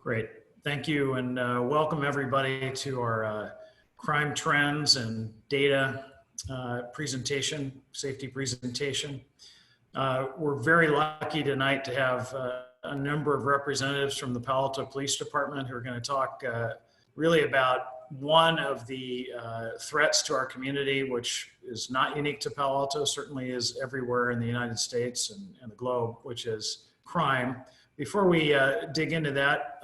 Great. Thank you, and welcome everybody to our crime trends and data presentation, safety presentation. We're very lucky tonight to have a number of representatives from the Palo Alto Police Department who are going to talk really about one of the threats to our community, which is not unique to Palo Alto, certainly is everywhere in the United States and the globe, which is crime. Before we dig into that,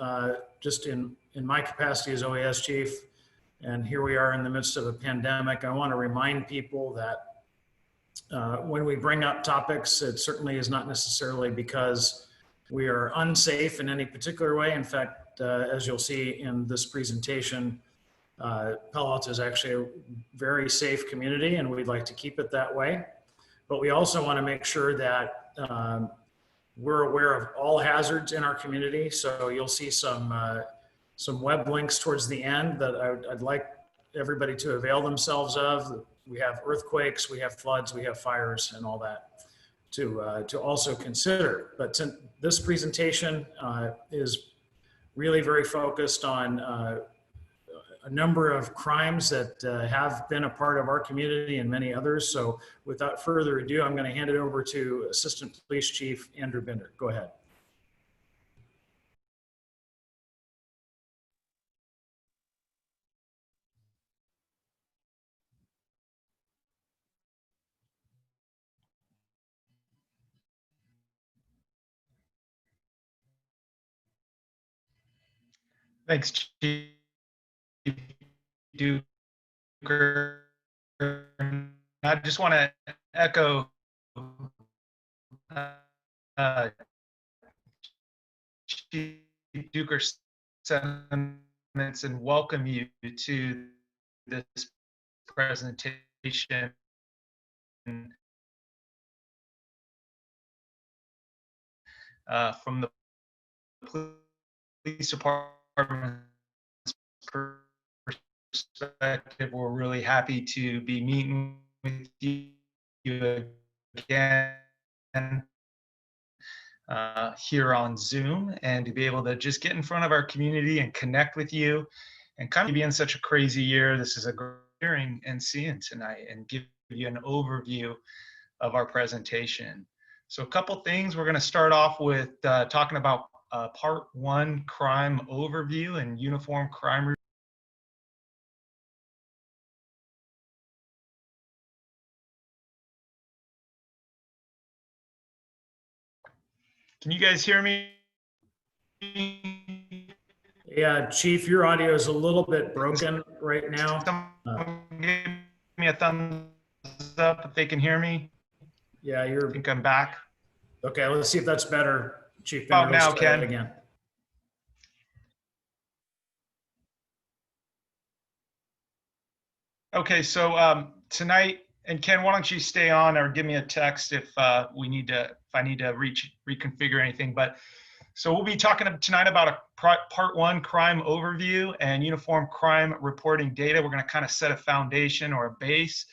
just in my capacity as OAS chief, and here we are in the midst of a pandemic, I want to remind people that when we bring up topics, it certainly is not necessarily because we are unsafe in any particular way. In fact, as you'll see in this presentation, Palo Alto is actually a very safe community, and we'd like to keep it that way. But we also want to make sure that we're aware of all hazards in our community. So you'll see some web links towards the end that I'd like everybody to avail themselves of. We have earthquakes, we have floods, we have fires, and all that to also consider. But this presentation is really very focused on a number of crimes that have been a part of our community and many others. So without further ado, I'm going to hand it over to Assistant Police Chief Andrew Binder. Go ahead. Thanks, Chief Dueker. I just want to echo Chief Dueker's sentiments and welcome you to this presentation from the police department perspective. We're really happy to be meeting with you again here on Zoom, and to be able to just get in front of our community and connect with you, and kind of be in such a crazy year. This is a great hearing and seeing tonight, and give you an overview of our presentation. So a couple things. We're going to start off with talking about part one, crime overview and uniform crime review. Can you guys hear me? Yeah, Chief, your audio is a little bit broken right now. Someone give me a thumbs up if they can hear me. Yeah, I think I'm back. Okay, let's see if that's better, Chief About Binder. now, Ken. Again. Okay, so tonight, and Ken, why don't you stay on or give me a text if I need to reconfigure anything. But so we'll be talking tonight about a part one crime overview and uniform crime reporting data. We're going to kind of set a foundation or a base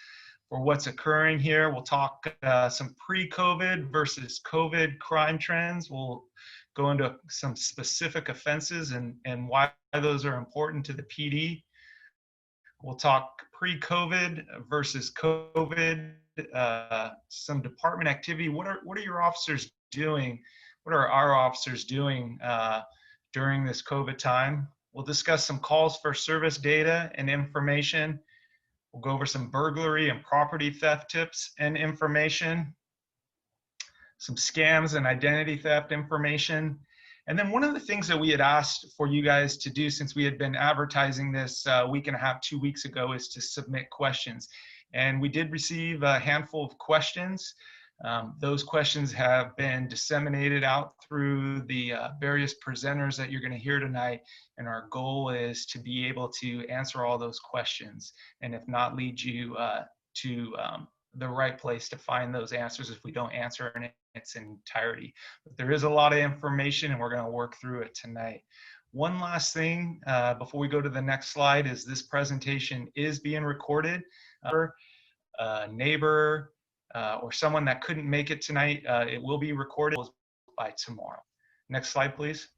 for what's occurring here. We'll talk some pre-COVID versus COVID crime trends. We'll go into some specific offenses and why those are important to the PD. We'll talk pre-COVID versus COVID, some department activity. What are your officers doing? What are our officers doing during this COVID time? We'll discuss some calls for service data and information. We'll go over some burglary and property theft tips and information, some scams and identity theft information. And then one of the things that we had asked for you guys to do, since we had been advertising this week and a half, 2 weeks ago, is to submit questions. And we did receive a handful of questions. Those questions have been disseminated out through the various presenters that you're going to hear tonight. And our goal is to be able to answer all those questions, and if not, lead you to the right place to find those answers if we don't answer in its entirety. But there is a lot of information, and we're going to work through it tonight. One last thing before we go to the next slide is this presentation is being recorded. A neighbor or someone that couldn't make it tonight, it will be recorded by tomorrow. Next slide, please.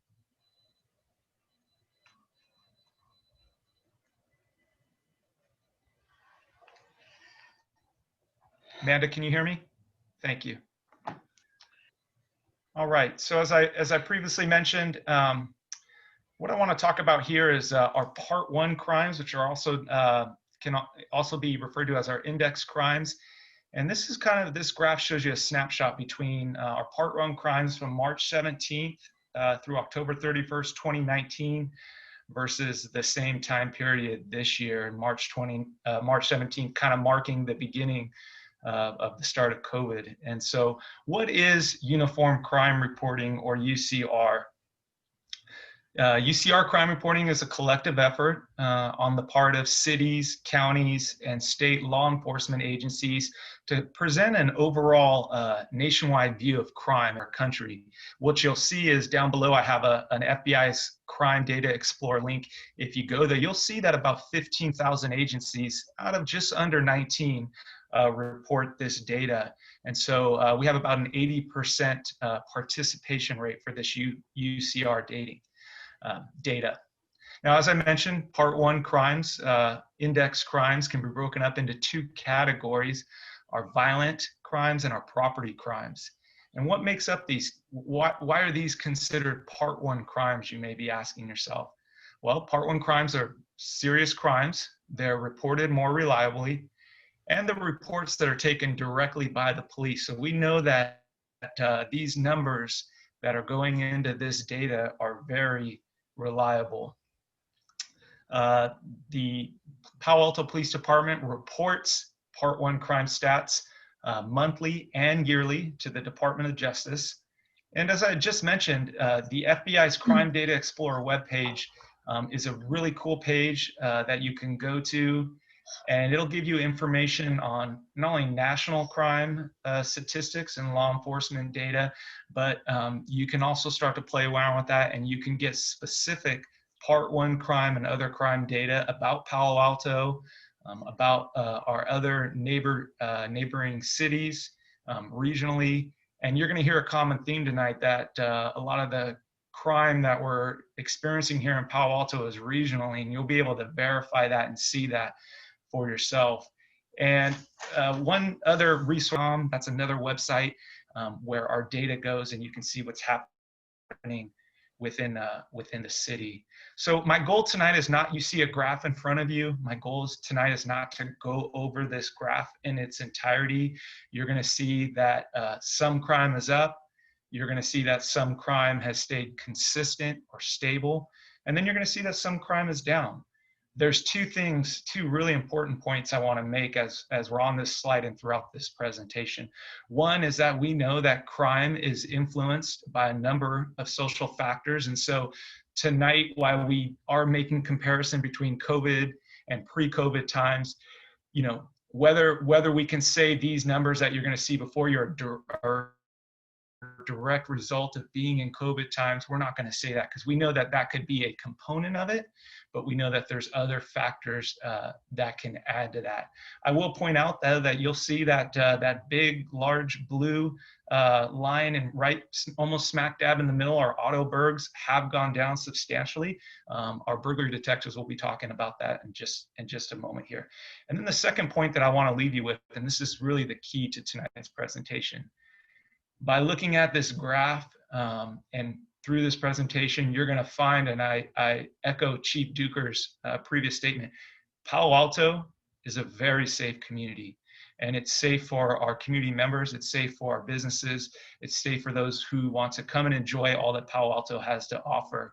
Amanda, can you hear me? Thank you. All right, so as I previously mentioned, what I want to talk about here is our Part 1 crimes, which are also can also be referred to as our index crimes. And this is this graph shows you a snapshot between our Part 1 crimes from March 17th through October 31st, 2019, versus the same time period this year, March 17th, kind of marking the beginning of the start of COVID. And so what is Uniform Crime Reporting, or UCR? UCR crime reporting is a collective effort on the part of cities, counties, and state law enforcement agencies to present an overall nationwide view of crime in our country. What you'll see is down below, I have an FBI's Crime Data Explorer link. If you go there, you'll see that about 15,000 agencies out of just under 19 report this data. And so we have about an 80% participation rate for this UCR data. Now, as I mentioned, Part 1 crimes, index crimes, can be broken up into two categories: our violent crimes and our property crimes. And what makes up these? Why are these considered Part 1 crimes, you may be asking yourself? Well, Part 1 crimes are serious crimes. They're reported more reliably, and the reports that are taken directly by the police. So we know that these numbers that are going into this data are very reliable. The Palo Alto Police Department reports Part 1 crime stats monthly and yearly to the Department of Justice. And as I just mentioned, the FBI's Crime Data Explorer webpage is a really cool page that you can go to, and it'll give you information on not only national crime statistics and law enforcement data, but you can also start to play around with that, and you can get specific Part 1 crime and other crime data about Palo Alto, about our other neighboring cities, regionally. And you're going to hear a common theme tonight that a lot of the crime that we're experiencing here in Palo Alto is regionally, and you'll be able to verify that and see that for yourself. And one other resource, that's another website where our data goes, and you can see what's happening within the city. So my goal tonight is not, you see a graph in front of you, my goal tonight is not to go over this graph in its entirety. You're going to see that some crime is up, you're going to see that some crime has stayed consistent or stable, and then you're going to see that some crime is down. There's two really important points I want to make as we're on this slide and throughout this presentation. One is that we know that crime is influenced by a number of social factors. And so tonight, while we are making comparison between COVID and pre-COVID times, you know, whether we can say these numbers that you're going to see before you are direct result of being in COVID times, we're not going to say that, because we know that that could be a component of it, but we know that there's other factors that can add to that. I will point out though that you'll see that that big, large blue line, and right almost smack dab in the middle, our auto burgs have gone down substantially. Our burglary detectives will be talking about that in just a moment here. And then the second point that I want to leave you with, and this is really the key to tonight's presentation, by looking at this graph and through this presentation, you're going to find, and I echo Chief Dueker's previous statement, Palo Alto is a very safe community, and it's safe for our community members, it's safe for our businesses, it's safe for those who want to come and enjoy all that Palo Alto has to offer.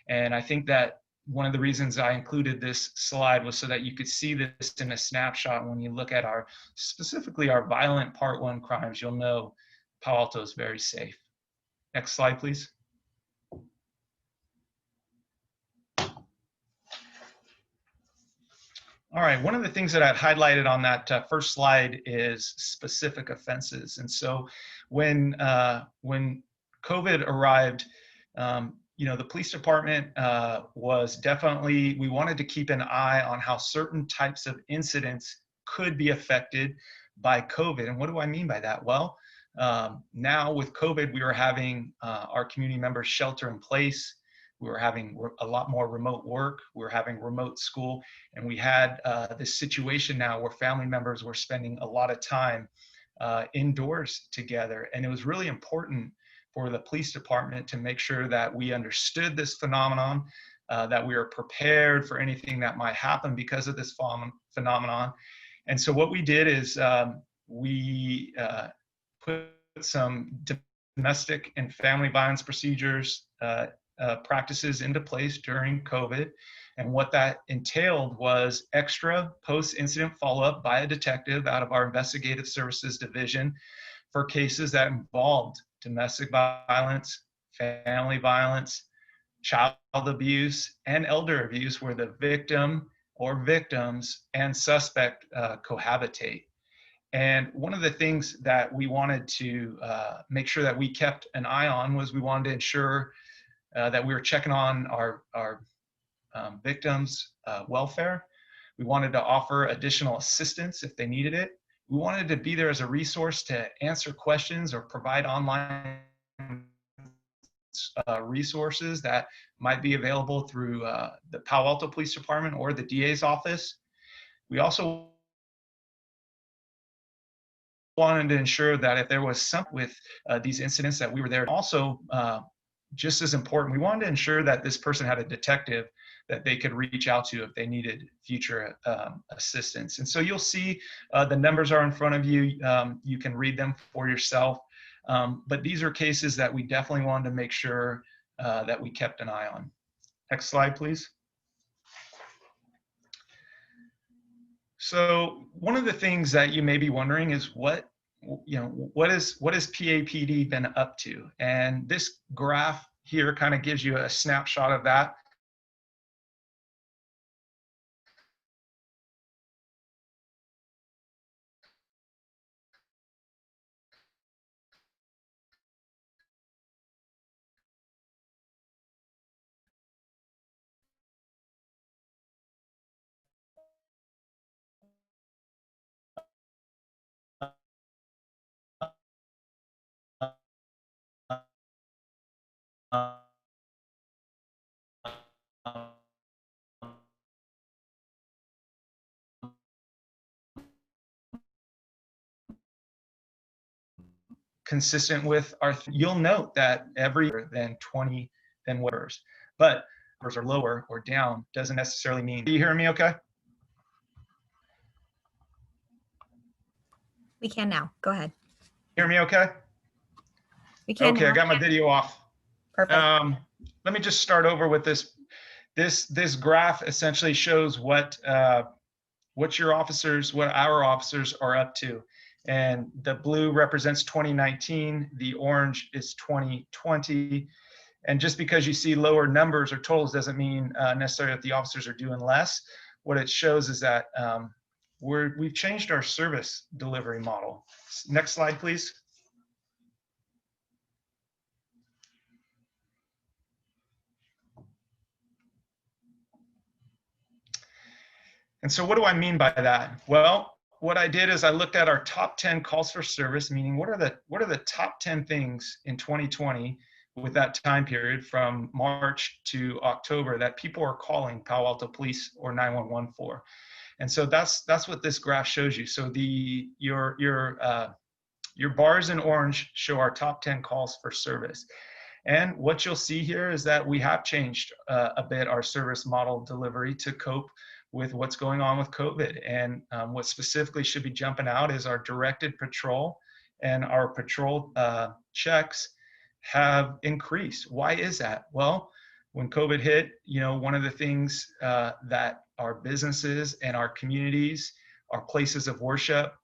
And I think that one of the reasons I included this slide was so that you could see this in a snapshot. When you look at specifically our violent Part 1 crimes, you'll know Palo Alto is very safe. Next slide, please. All right, one of the things that I've highlighted on that first slide is specific offenses. And so when COVID arrived, you know, the police department was definitely, we wanted to keep an eye on how certain types of incidents could be affected by COVID. And what do I mean by that? Well, now with COVID, we were having our community members shelter in place. We were having a lot more remote work. We were having remote school. And we had this situation now where family members were spending a lot of time indoors together. And it was really important for the police department to make sure that we understood this phenomenon, that we were prepared for anything that might happen because of this phenomenon. And so what we did is we put some domestic and family violence procedures practices into place during COVID. And what that entailed was extra post-incident follow-up by a detective out of our Investigative Services Division for cases that involved domestic violence, family violence, child abuse, and elder abuse, where the victim or victims and suspect cohabitate. And one of the things that we wanted to make sure that we kept an eye on was we wanted to ensure that we were checking on our victims' welfare. We wanted to offer additional assistance if they needed it. We wanted to be there as a resource to answer questions or provide online resources that might be available through the Palo Alto Police Department or the DA's office. We also wanted to ensure that if there was something with these incidents that we were there. Also, just as important, we wanted to ensure that this person had a detective that they could reach out to if they needed future assistance. And so you'll see the numbers are in front of you. You can read them for yourself. But these are cases that we definitely wanted to make sure that we kept an eye on. Next slide, please. So one of the things that you may be wondering is what has PAPD been up to? And this graph here kind of gives you a snapshot of that. Consistent with our, you'll note that every than 20 than whatever's, but numbers are lower or down doesn't necessarily mean. Are you hearing me okay? We can now. Go ahead. Hear me okay? We can Okay, now. I got my video off. Perfect. Let me just start over with this. This graph essentially shows what our officers are up to. And the blue represents 2019, the orange is 2020. And just because you see lower numbers or totals doesn't mean necessarily that the officers are doing less. What it shows is that we've changed our service delivery model. Next slide, please. And so what do I mean by that? Well, what I did is I looked at our top 10 calls for service, meaning what are the top 10 things in 2020 with that time period from March to October that people are calling Palo Alto Police or 911 for. And so that's what this graph shows you. So your bars in orange show our top 10 calls for service. And what you'll see here is that we have changed a bit our service model delivery to cope with what's going on with COVID. And what specifically should be jumping out is our directed patrol and our patrol checks have increased. Why is that? Well, when COVID hit, one of the things that our businesses and our communities, our places of worship,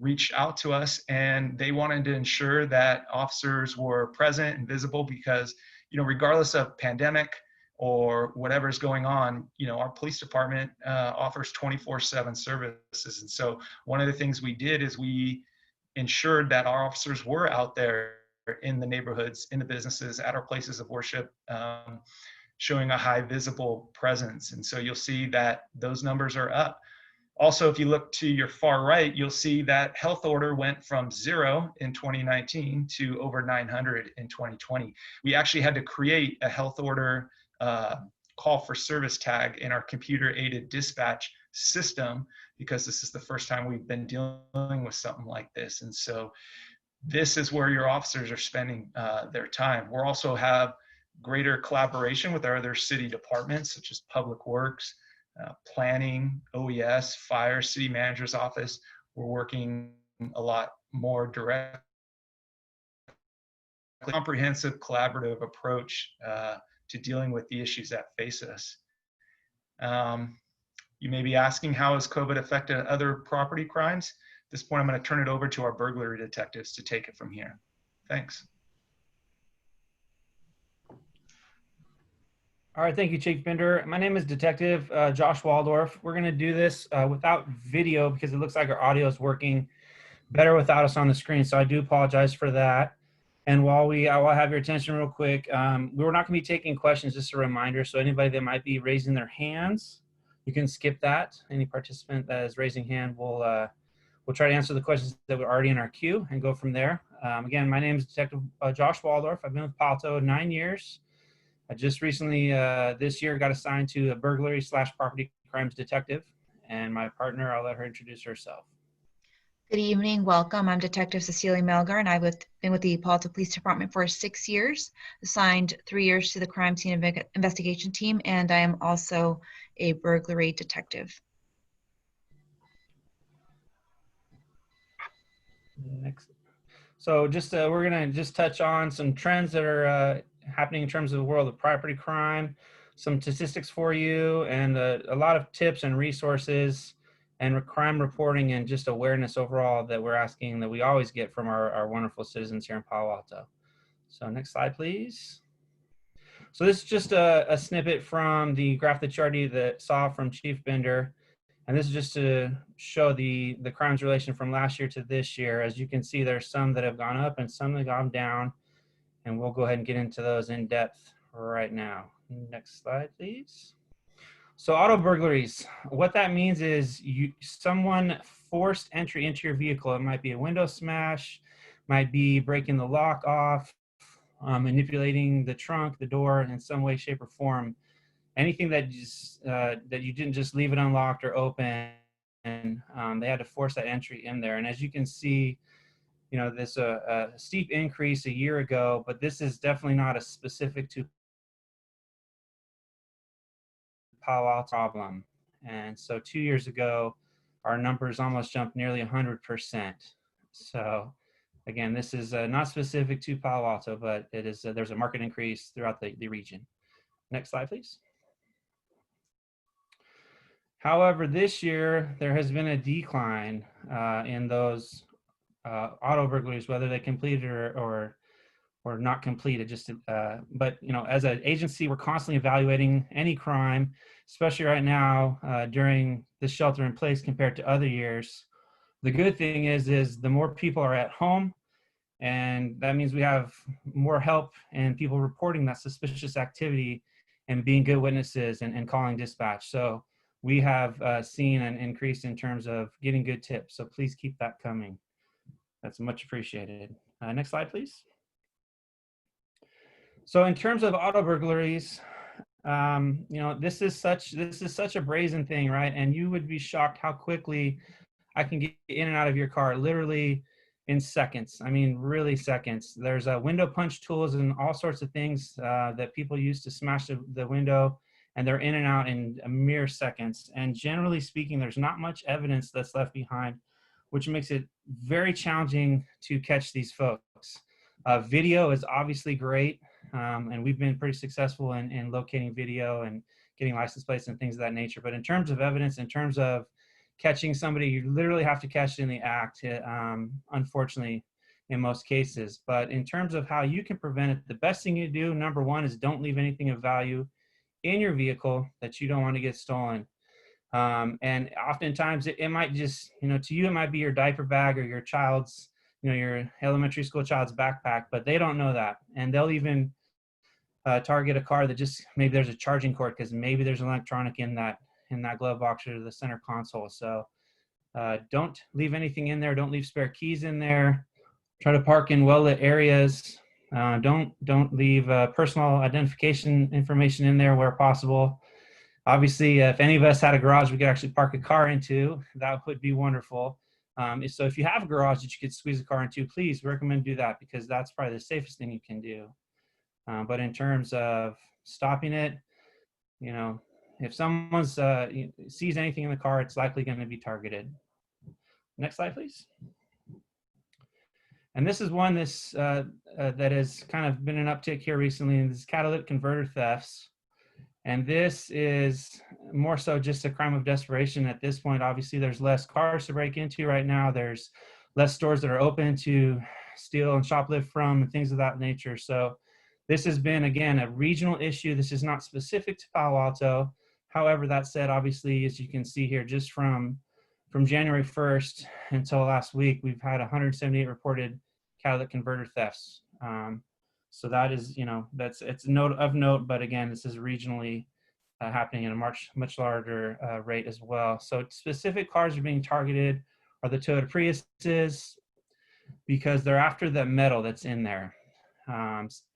reached out to us, and they wanted to ensure that officers were present and visible because, regardless of pandemic or whatever's going on, our police department offers 24/7 services. And so one of the things we did is we ensured that our officers were out there in the neighborhoods, in the businesses, at our places of worship, showing a high visible presence. And so you'll see that those numbers are up. Also, if you look to your far right, you'll see that health order went from 0 in 2019 to over 900 in 2020. We actually had to create a health order call for service tag in our computer aided dispatch system, because this is the first time we've been dealing with something like this. And so this is where your officers are spending their time. We'll also have greater collaboration with our other city departments, such as Public Works, Planning, OES, Fire, City Manager's Office. We're working a lot more direct, comprehensive, collaborative approach to dealing with the issues that face us. You may be asking, how has COVID affected other property crimes? At this point, I'm going to turn it over to our burglary detectives to take it from here. Thanks. All right, thank you, Chief Bender. My name is Detective Josh Waldorf. We're going to do this without video because it looks like our audio is working better without us on the screen, so I do apologize for that. And I will have your attention real quick. We're not going to be taking questions, just a reminder, so anybody that might be raising their hands, you can skip that. Any participant that is raising hand will try to answer the questions that were already in our queue and go from there. Again, my name is Detective Josh Waldorf. I've been with Palo Alto 9 years. I just recently, this year, got assigned to a burglary/property crimes detective, and my partner, I'll let her introduce herself. Good evening, welcome. I'm Detective Cecilia Melgar, and I've been with the Palo Alto Police Department for 6 years, assigned 3 years to the crime scene investigation team, and I am also a burglary detective. Next. So we're gonna just touch on some trends that are happening in terms of the world of property crime, some statistics for you, and a lot of tips and resources and crime reporting and just awareness overall that we're asking that we always get from our wonderful citizens here in Palo Alto. So next slide, please. So this is just a snippet from the graph that you already saw from Chief Bender. And this is just to show the crimes relation from last year to this year. As you can see, there's some that have gone up and some that have gone down. And we'll go ahead and get into those in depth right now. Next slide, please. So auto burglaries, what that means is someone forced entry into your vehicle. It might be a window smash, might be breaking the lock off, manipulating the trunk, the door in some way, shape, or form. Anything that you didn't just leave it unlocked or open, and they had to force that entry in there. And as you can see, you know, this a steep increase a year ago, but this is definitely not a specific to Palo Alto problem. And so 2 years ago, our numbers almost jumped nearly 100%. So again, this is not specific to Palo Alto, but it is there's a market increase throughout the region. Next slide, please. However, this year, there has been a decline in those auto burglaries, whether they completed or not completed. But you know, as an agency, we're constantly evaluating any crime, especially right now during the shelter-in-place compared to other years. The good thing is the more people are at home, and that means we have more help and people reporting that suspicious activity and being good witnesses and calling dispatch. So we have seen an increase in terms of getting good tips. So please keep that coming. That's much appreciated. Next slide, please. So in terms of auto burglaries, you know, this is such a brazen thing, right? And you would be shocked how quickly I can get in and out of your car, literally in seconds. I mean, really seconds. There's window punch tools and all sorts of things that people use to smash the window, and they're in and out in a mere seconds. And generally speaking, there's not much evidence that's left behind, which makes it very challenging to catch these folks. Video is obviously great, and we've been pretty successful in locating video and getting license plates and things of that nature. But in terms of evidence, in terms of catching somebody, you literally have to catch it in the act, unfortunately, in most cases. But in terms of how you can prevent it, the best thing you do, number one, is don't leave anything of value in your vehicle that you don't want to get stolen. And oftentimes it might just, you know, to you, it might be your diaper bag or your child's, you know, your elementary school child's backpack, but they don't know that. And they'll even target a car that just, maybe there's a charging cord because maybe there's an electronic in that glove box or the center console. So don't leave anything in there. Don't leave spare keys in there. Try to park in well-lit areas. Don't leave personal identification information in there where possible. Obviously, if any of us had a garage we could actually park a car into, that would be wonderful. So if you have a garage that you could squeeze a car into, please recommend do that, because that's probably the safest thing you can do. But in terms of stopping it, you know, if someone's sees anything in the car, it's likely going to be targeted. Next slide, please. And this is one that has kind of been an uptick here recently, and this is catalytic converter thefts. And this is more so just a crime of desperation at this point. Obviously, there's less cars to break into right now. There's less stores that are open to steal and shoplift from and things of that nature. So this has been, again, a regional issue. This is not specific to Palo Alto. However, that said, obviously, as you can see here, just from January 1st until last week, we've had 178 reported catalytic converter thefts. So that is, it's note of note, but again, this is regionally happening at a much larger rate as well. So specific cars are being targeted are the Toyota Priuses, because they're after the metal that's in there.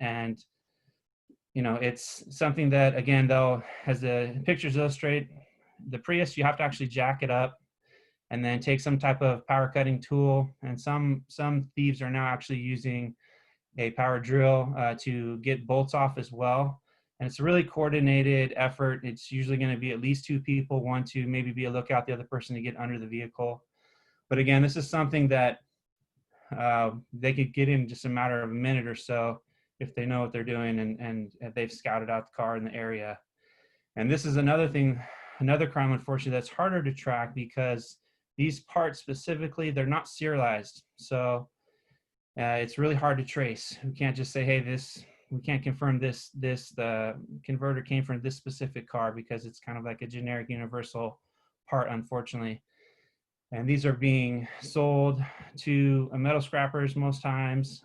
And, it's something that, again, though, as the pictures illustrate, the Prius, you have to actually jack it up and then take some type of power cutting tool. And some thieves are now actually using a power drill to get bolts off as well. And it's a really coordinated effort. It's usually going to be at least two people, one to maybe be a lookout, the other person to get under the vehicle. But again, this is something that they could get in just a matter of a minute or so if they know what they're doing and they've scouted out the car in the area. And this is another crime, unfortunately, that's harder to track, because these parts specifically, they're not serialized. So it's really hard to trace. We can't just say, hey, we can't confirm the converter came from this specific car, because it's kind of like a generic universal part, unfortunately. And these are being sold to metal scrappers most times,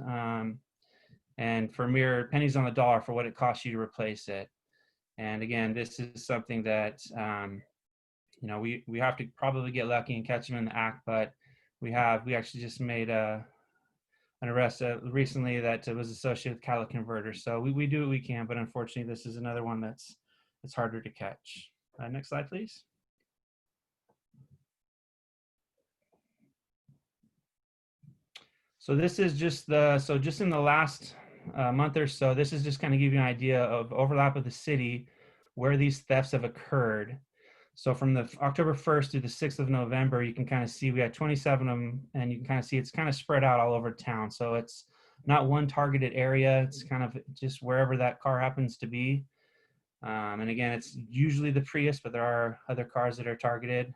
and for mere pennies on the dollar for what it costs you to replace it. And again, this is something that, we have to probably get lucky and catch them in the act, but we actually just made an arrest recently that was associated with catalytic converters. So we do what we can, but unfortunately, this is another one that's harder to catch. Next slide, please. So this is just in the last month or so, this is just kind of give you an idea of overlap of the city where these thefts have occurred. So from the October 1st to the 6th of November, you can kind of see we had 27 of them, and you can kind of see it's kind of spread out all over town. So it's not one targeted area. It's kind of just wherever that car happens to be. And again, it's usually the Prius, but there are other cars that are targeted.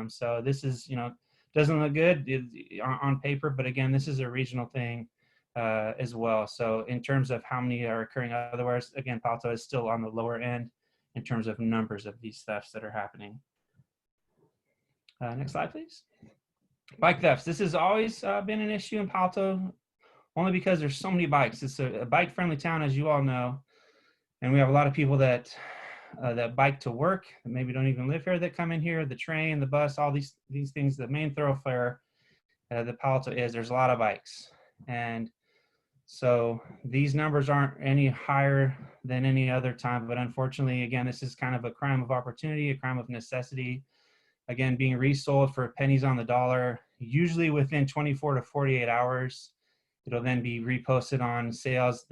So this is, doesn't look good on paper, but again, this is a regional thing as well. So in terms of how many are occurring otherwise, again, Palo Alto is still on the lower end in terms of numbers of these thefts that are happening. Next slide, please. Bike thefts. This has always been an issue in Palo Alto, only because there's so many bikes. It's a bike-friendly town, as you all know, and we have a lot of people that bike to work, that maybe don't even live here, that come in here, the train, the bus, all these things. The main thoroughfare that Palo Alto is, there's a lot of bikes. And so these numbers aren't any higher than any other time, but unfortunately, again, this is kind of a crime of opportunity, a crime of necessity. Again, being resold for pennies on the dollar, usually within 24 to 48 hours. It'll then be reposted on sales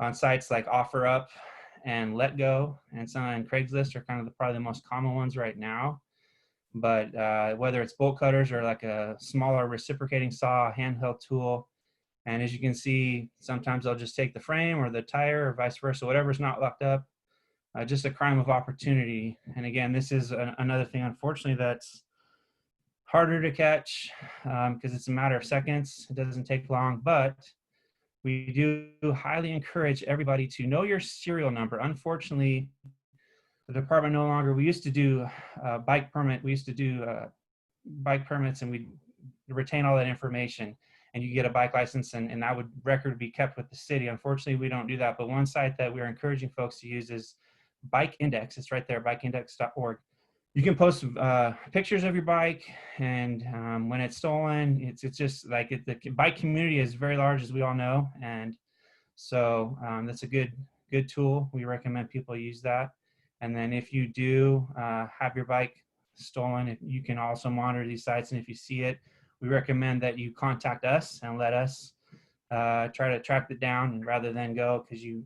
on sites like OfferUp and Let Go, and some on Craigslist are kind of probably the most common ones right now. But whether it's bolt cutters or like a smaller reciprocating saw, handheld tool, and as you can see, sometimes they'll just take the frame or the tire or vice versa, whatever's not locked up. Just a crime of opportunity. And again, this is another thing, unfortunately, that's harder to catch because it's a matter of seconds. It doesn't take long, but we do highly encourage everybody to know your serial number. Unfortunately, the department no longer, we used to do bike permit. We used to do bike permits, and we retain all that information, and you get a bike license, and that record be kept with the city. Unfortunately, we don't do that. But one site that we're encouraging folks to use is Bike Index. It's right there, bikeindex.org. You can post pictures of your bike, and when it's stolen, it's just like the bike community is very large, as we all know, and so that's a good tool. We recommend people use that. And then if you do have your bike stolen, you can also monitor these sites. And if you see it, we recommend that you contact us and let us try to track it down rather than go, because you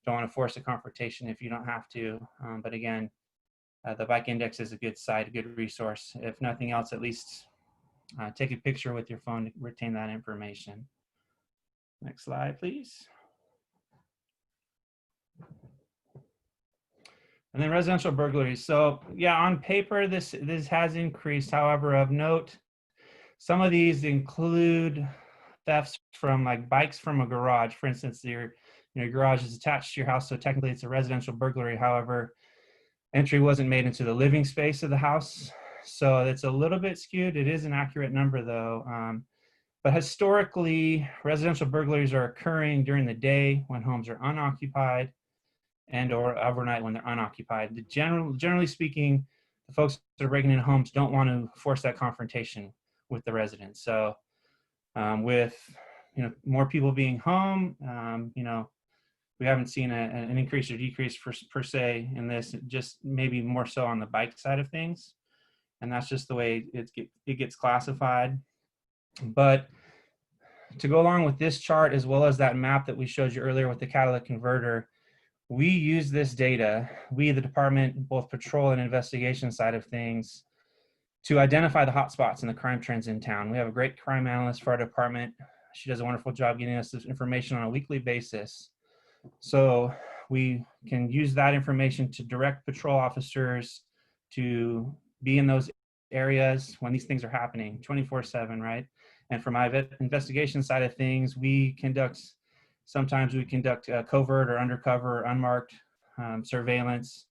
don't want to force a confrontation if you don't have to. But again, the Bike Index is a good site, a good resource. If nothing else, at least take a picture with your phone to retain that information. Next slide, please. And then residential burglaries. So yeah, on paper, this has increased. However, of note, some of these include thefts from like bikes from a garage. For instance, your garage is attached to your house, so technically it's a residential burglary. However, entry wasn't made into the living space of the house, so it's a little bit skewed. It is an accurate number though. But historically, residential burglaries are occurring during the day when homes are unoccupied and or overnight when they're unoccupied. Generally speaking, the folks that are breaking into homes don't want to force that confrontation with the residents. So with more people being home, we haven't seen an increase or decrease per se in this, just maybe more so on the bike side of things. And that's just the way it gets classified. But to go along with this chart, as well as that map that we showed you earlier with the catalytic converter, we use this data, we, the department, both patrol and investigation side of things, to identify the hot spots and the crime trends in town. We have a great crime analyst for our department. She does a wonderful job getting us this information on a weekly basis. So we can use that information to direct patrol officers to be in those areas when these things are happening 24/7, right? And from my investigation side of things, sometimes we conduct covert or undercover or unmarked surveillance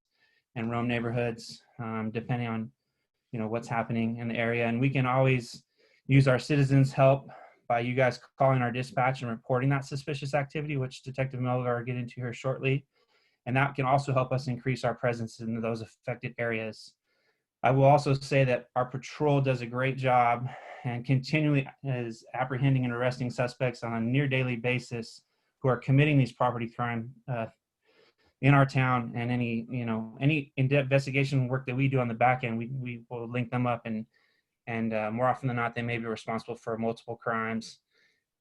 and roam neighborhoods, depending on what's happening in the area. And we can always use our citizens' help by you guys calling our dispatch and reporting that suspicious activity, which Detective Melgar will get into here shortly. And that can also help us increase our presence in those affected areas. I will also say that our patrol does a great job and continually is apprehending and arresting suspects on a near daily basis who are committing these property crime in our town. And any in-depth investigation work that we do on the back end, we will link them up, and more often than not, they may be responsible for multiple crimes.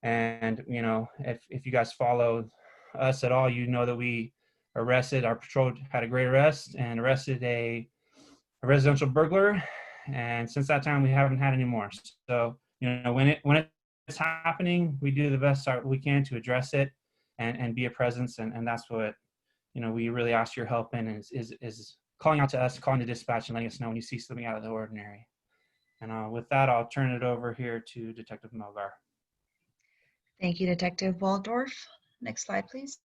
And if you guys follow us at all, you know that we arrested, our patrol had a great arrest and arrested a residential burglar, and since that time we haven't had any more. So when it's happening, we do the best we can to address it and be a presence, and that's what we really ask your help in, is calling out to us, calling the dispatch, and letting us know when you see something out of the ordinary. And with that, I'll turn it over here to Detective Melgar. Thank you, Detective Waldorf. Next slide, please.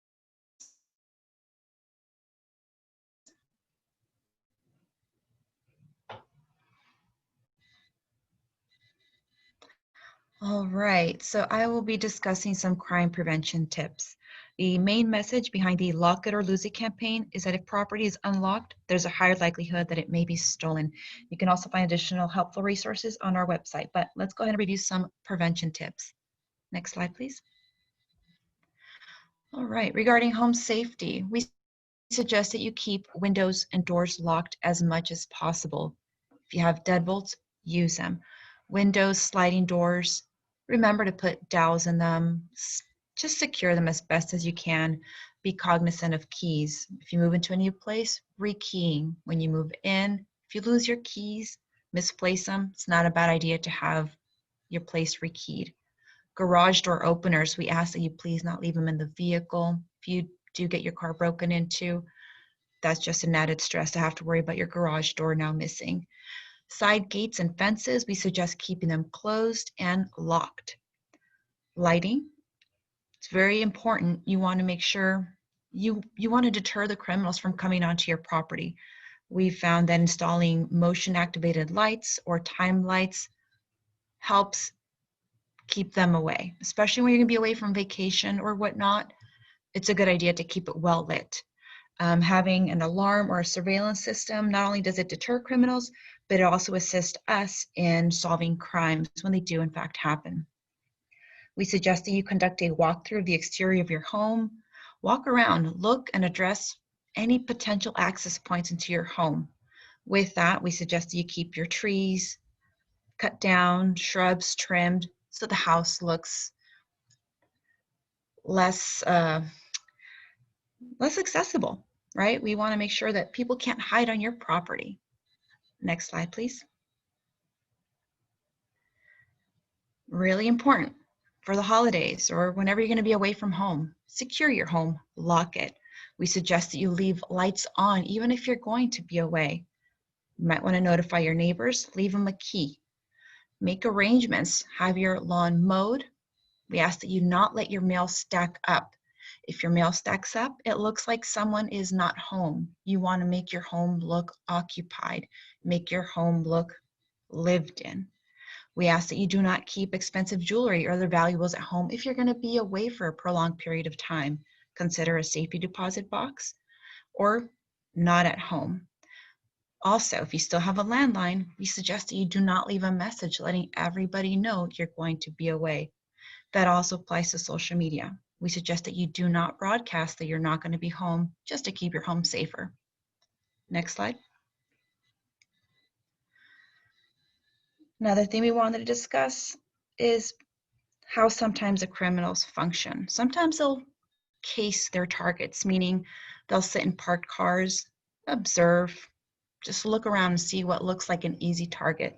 All right, so I will be discussing some crime prevention tips. The main message behind the Lock It or Lose It campaign is that if property is unlocked, there's a higher likelihood that it may be stolen. You can also find additional helpful resources on our website, but let's go ahead and review some prevention tips. Next slide, please. All right, regarding home safety, we suggest that you keep windows and doors locked as much as possible. If you have deadbolts, use them. Windows, sliding doors, remember to put dowels in them. Just secure them as best as you can. Be cognizant of keys. If you move into a new place, rekeying. When you move in, if you lose your keys, misplace them. It's not a bad idea to have your place rekeyed. Garage door openers, we ask that you please not leave them in the vehicle. If you do get your car broken into, that's just an added stress to have to worry about your garage door now missing. Side gates and fences, we suggest keeping them closed and locked. Lighting, it's very important. You want to make sure you want to deter the criminals from coming onto your property. We found that installing motion activated lights or time lights helps keep them away, especially when you're going to be away from vacation or whatnot. It's a good idea to keep it well lit. Having an alarm or a surveillance system, not only does it deter criminals, but it also assists us in solving crimes when they do in fact happen. We suggest that you conduct a walkthrough of the exterior of your home. Walk around, look and address any potential access points into your home. With that, we suggest that you keep your trees cut down, shrubs trimmed, so the house looks less accessible, right? We want to make sure that people can't hide on your property. Next slide, please. Really important for the holidays or whenever you're going to be away from home. Secure your home, lock it. We suggest that you leave lights on even if you're going to be away. You might want to notify your neighbors, leave them a key. Make arrangements, have your lawn mowed. We ask that you not let your mail stack up. If your mail stacks up, it looks like someone is not home. You want to make your home look occupied, make your home look lived in. We ask that you do not keep expensive jewelry or other valuables at home if you're going to be away for a prolonged period of time. Consider a safety deposit box or not at home. Also, if you still have a landline, we suggest that you do not leave a message letting everybody know you're going to be away. That also applies to social media. We suggest that you do not broadcast that you're not going to be home just to keep your home safer. Next slide. Another thing we wanted to discuss is how sometimes the criminals function. Sometimes they'll case their targets, meaning they'll sit in parked cars, observe, just look around and see what looks like an easy target.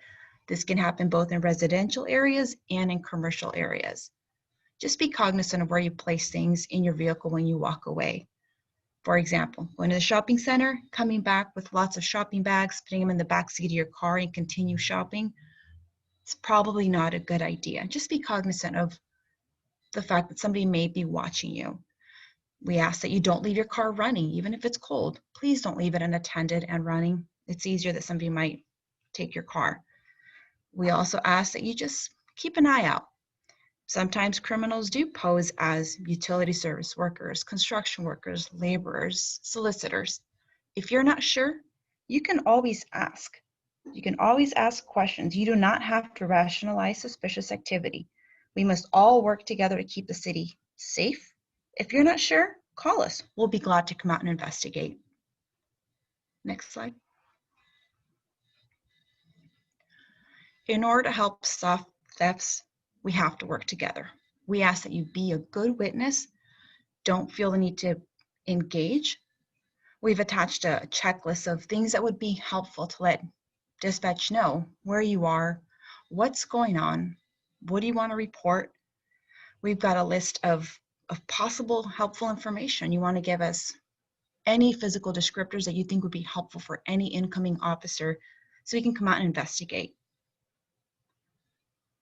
This can happen both in residential areas and in commercial areas. Just be cognizant of where you place things in your vehicle when you walk away. For example, going to the shopping center, coming back with lots of shopping bags, putting them in the back seat of your car and continue shopping, it's probably not a good idea. Just be cognizant of the fact that somebody may be watching you. We ask that you don't leave your car running, even if it's cold. Please don't leave it unattended and running. It's easier that somebody might take your car. We also ask that you just keep an eye out. Sometimes criminals do pose as utility service workers, construction workers, laborers, solicitors. If you're not sure, you can always ask. You can always ask questions. You do not have to rationalize suspicious activity. We must all work together to keep the city safe. If you're not sure, call us. We'll be glad to come out and investigate. Next slide. In order to help stop thefts, we have to work together. We ask that you be a good witness. Don't feel the need to engage. We've attached a checklist of things that would be helpful to let dispatch know where you are, what's going on, what do you want to report. We've got a list of possible helpful information. You want to give us any physical descriptors that you think would be helpful for any incoming officer so we can come out and investigate.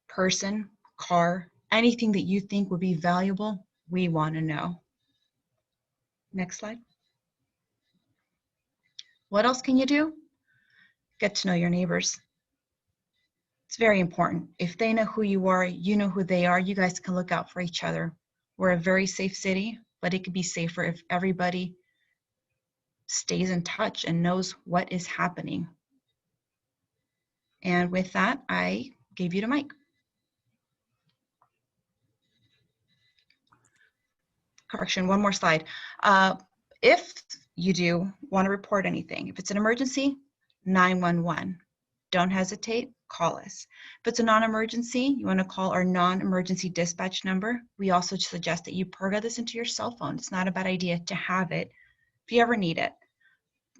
Person, car, anything that you think would be valuable, we want to know. Next slide. What else can you do? Get to know your neighbors. It's very important. If they know who you are, you know who they are, you guys can look out for each other. We're a very safe city, but it could be safer if everybody stays in touch and knows what is happening. And with that, I gave you the mic. Correction, one more slide. If you do want to report anything, if it's an emergency, 911. Don't hesitate, call us. If it's a non-emergency, you want to call our non-emergency dispatch number. We also suggest that you program this into your cell phone. It's not a bad idea to have it if you ever need it.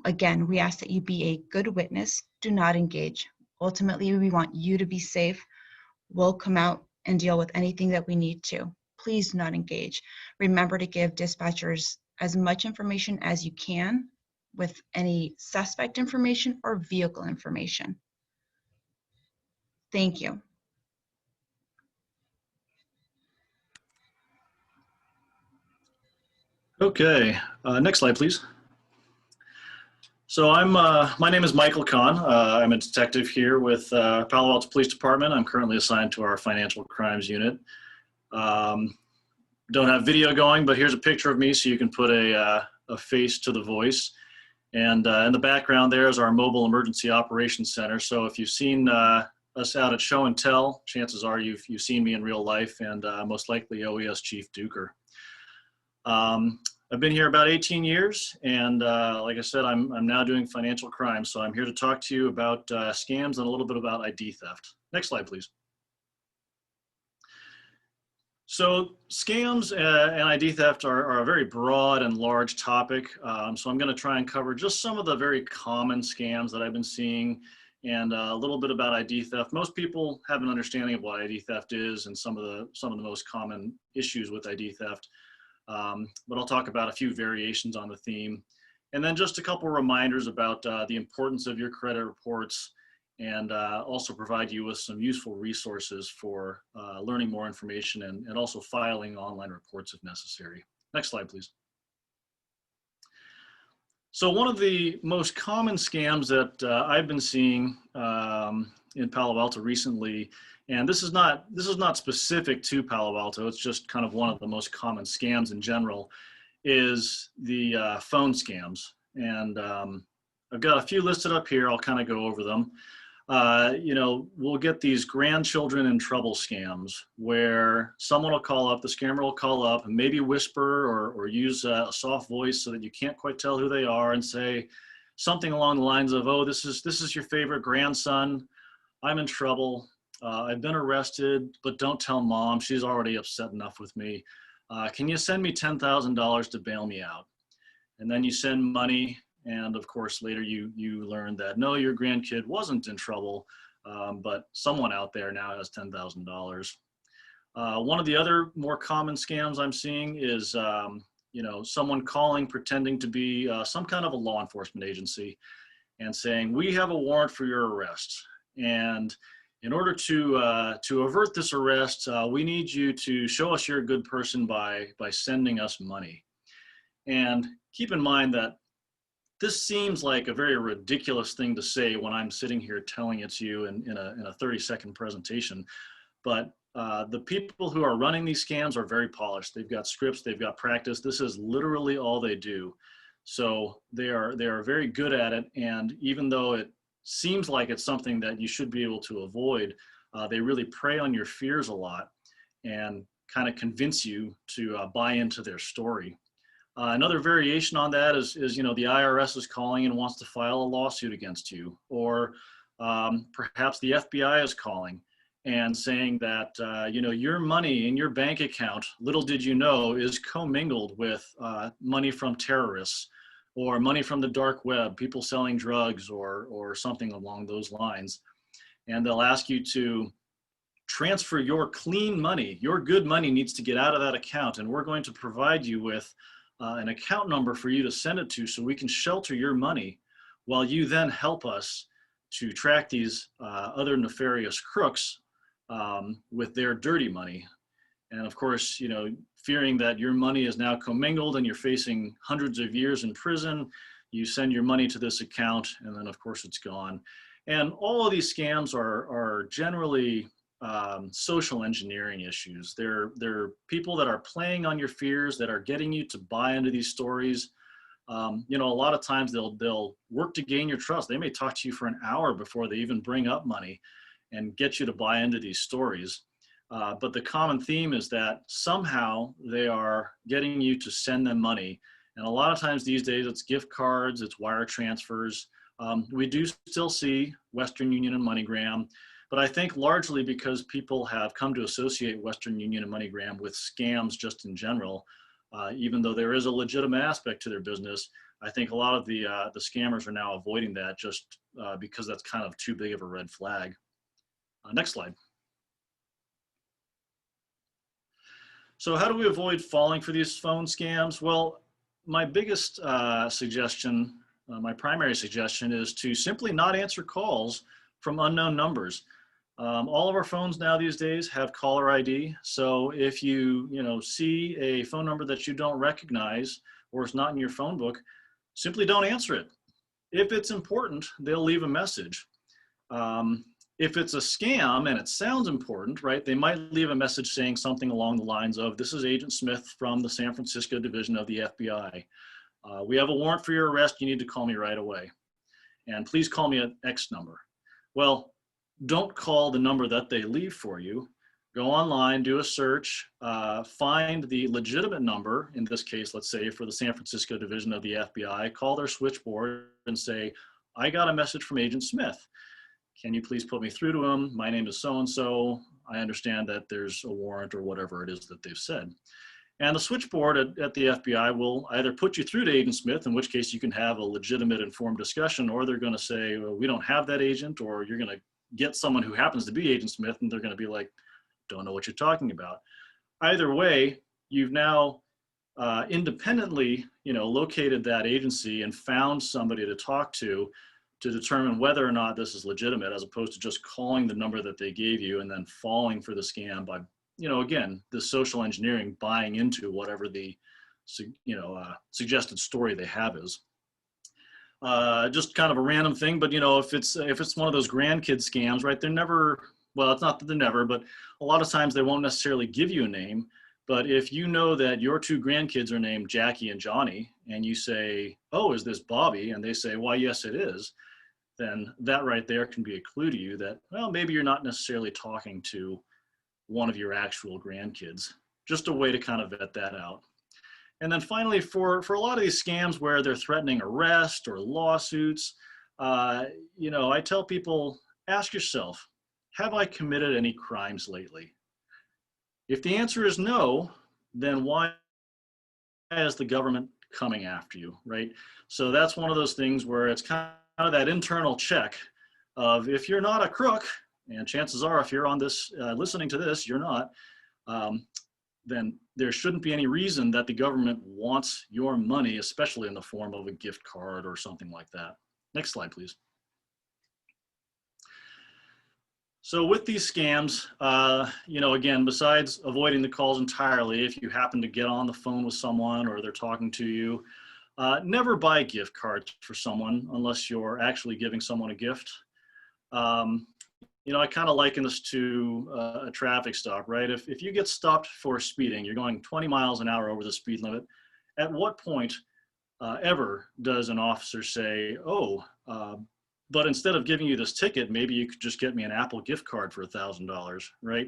Again, we ask that you be a good witness. Do not engage. Ultimately, we want you to be safe. We'll come out and deal with anything that we need to. Please do not engage. Remember to give dispatchers as much information as you can with any suspect information or vehicle information. Thank you. Okay, next slide, please. So my name is Michael Kahn. I'm a detective here with Palo Alto Police Department. I'm currently assigned to our financial crimes unit. Don't have video going, but here's a picture of me so you can put a face to the voice. And in the background there is our mobile emergency operations center. So if you've seen us out at show and tell, chances are you've seen me in real life, and most likely OES Chief Dueker. I've been here about 18 years, and like I said, I'm now doing financial crime. So I'm here to talk to you about scams and a little bit about ID theft. Next slide, please. So scams and ID theft are a very broad and large topic. So I'm going to try and cover just some of the very common scams that I've been seeing, and a little bit about ID theft. Most people have an understanding of what ID theft is and some of the most common issues with ID theft. But I'll talk about a few variations on the theme, and then just a couple reminders about the importance of your credit reports, and also provide you with some useful resources for learning more information and also filing online reports if necessary. Next slide, please. So one of the most common scams that I've been seeing in Palo Alto recently, and this is not specific to Palo Alto, it's just kind of one of the most common scams in general, is the phone scams. And I've got a few listed up here. I'll kind of go over them. We'll get these grandchildren in trouble scams where someone will call up, the scammer will call up and maybe whisper or use a soft voice so that you can't quite tell who they are, and say something along the lines of, "Oh, this is your favorite grandson. I'm in trouble. I've been arrested, but don't tell mom. She's already upset enough with me. Can you send me $10,000 to bail me out?" And then you send money. And of course, later you learn that, no, your grandkid wasn't in trouble, but someone out there now has $10,000. One of the other more common scams I'm seeing is, someone calling, pretending to be some kind of a law enforcement agency and saying, "We have a warrant for your arrest. And in order to avert this arrest, we need you to show us you're a good person by sending us money." And keep in mind that this seems like a very ridiculous thing to say when I'm sitting here telling it to you in a 30-second presentation. But the people who are running these scams are very polished. They've got scripts, they've got practice. This is literally all they do. So they are very good at it. And even though it seems like it's something that you should be able to avoid, they really prey on your fears a lot and kind of convince you to buy into their story. Another variation on that is the IRS is calling and wants to file a lawsuit against you, or perhaps the FBI is calling and saying that your money in your bank account, little did you know, is commingled with money from terrorists or money from the dark web, people selling drugs or something along those lines. And they'll ask you to transfer your clean money. Your good money needs to get out of that account, and we're going to provide you with an account number for you to send it to so we can shelter your money while you then help us to track these other nefarious crooks with their dirty money. And of course, fearing that your money is now commingled and you're facing hundreds of years in prison, you send your money to this account and then of course it's gone. And all of these scams are generally social engineering issues. They're people that are playing on your fears, that are getting you to buy into these stories. A lot of times they'll work to gain your trust. They may talk to you for an hour before they even bring up money and get you to buy into these stories. But the common theme is that somehow they are getting you to send them money. And a lot of times these days it's gift cards, it's wire transfers. We do still see Western Union and MoneyGram. But I think largely because people have come to associate Western Union and MoneyGram with scams just in general, even though there is a legitimate aspect to their business, I think a lot of the scammers are now avoiding that just because that's kind of too big of a red flag. Next slide. So how do we avoid falling for these phone scams? Well, my biggest suggestion, my primary suggestion, is to simply not answer calls from unknown numbers. All of our phones now these days have caller ID. So if you see a phone number that you don't recognize or is not in your phone book, simply don't answer it. If it's important, they'll leave a message. If it's a scam and it sounds important, right, they might leave a message saying something along the lines of, "This is Agent Smith from the San Francisco division of the FBI. We have a warrant for your arrest. You need to call me right away. And please call me at X number." Well, don't call the number that they leave for you. go online, do a search, find the legitimate number. In this case, let's say for the San Francisco division of the FBI, call their switchboard and say, I got a message from Agent Smith. Can you please put me through to him? My name is so-and-so. I understand that there's a warrant or whatever it is that they've said. And the switchboard at the FBI will either put you through to Agent Smith, in which case you can have a legitimate informed discussion, or they're going to say, well, we don't have that agent, or you're going to get someone who happens to be Agent Smith and they're going to be like, don't know what you're talking about. Either way, you've now independently, located that agency and found somebody to talk to determine whether or not this is legitimate, as opposed to just calling the number that they gave you and then falling for the scam by, again, the social engineering, buying into whatever the, suggested story they have is. Just kind of a random thing, but if it's one of those grandkid scams, right? They're never, well, it's not that they're never, but a lot of times they won't necessarily give you a name. But if you know that your two grandkids are named Jackie and Johnny, and you say, oh, is this Bobby? And they say, why, yes, it is. Then that right there can be a clue to you that, well, maybe you're not necessarily talking to one of your actual grandkids. Just a way to kind of vet that out. And then finally, for a lot of these scams where they're threatening arrest or lawsuits, I tell people, ask yourself, have I committed any crimes lately? If the answer is no, then why is the government coming after you, right? So that's one of those things where it's kind of that internal check of, if you're not a crook, and chances are if you're on this, listening to this, you're not, then there shouldn't be any reason that the government wants your money, especially in the form of a gift card or something like that. Next slide, please. So with these scams, again, besides avoiding the calls entirely, if you happen to get on the phone with someone or they're talking to you, never buy gift cards for someone unless you're actually giving someone a gift. I kind of liken this to a traffic stop, right? If you get stopped for speeding, you're going 20 miles an hour over the speed limit. At what point ever does an officer say, oh, but instead of giving you this ticket, maybe you could just get me an Apple gift card for $1,000, right?